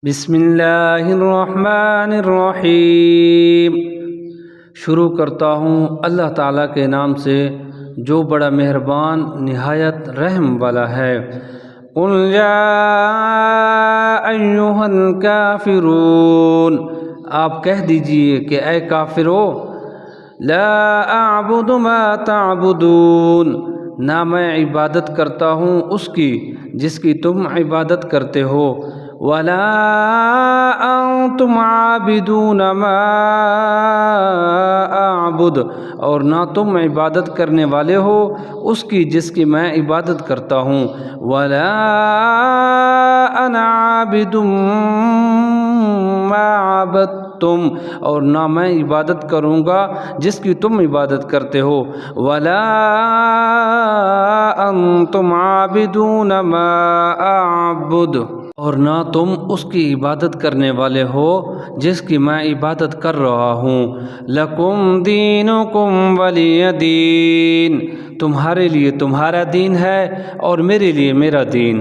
بسم اللہ الرحمن الرحیم۔ شروع کرتا ہوں اللہ تعالیٰ کے نام سے جو بڑا مہربان نہایت رحم والا ہے۔ قل یا ایھا الکافرون، آپ کہہ دیجئے کہ اے کافرو، لا اعبد ما تعبدون، نہ میں عبادت کرتا ہوں اس کی جس کی تم عبادت کرتے ہو، ولا انتم عابدون ما اعبد، اور نہ تم عبادت کرنے والے ہو اس کی جس کی میں عبادت کرتا ہوں، ولا انا عابد ما عبدتم، اور نہ میں عبادت کروں گا جس کی تم عبادت کرتے ہو، ولا انتم عابدون ما اعبد، اور نہ تم اس کی عبادت کرنے والے ہو جس کی میں عبادت کر رہا ہوں۔ لکم دینکم ولی دین، تمہارے لیے تمہارا دین ہے اور میرے لیے میرا دین۔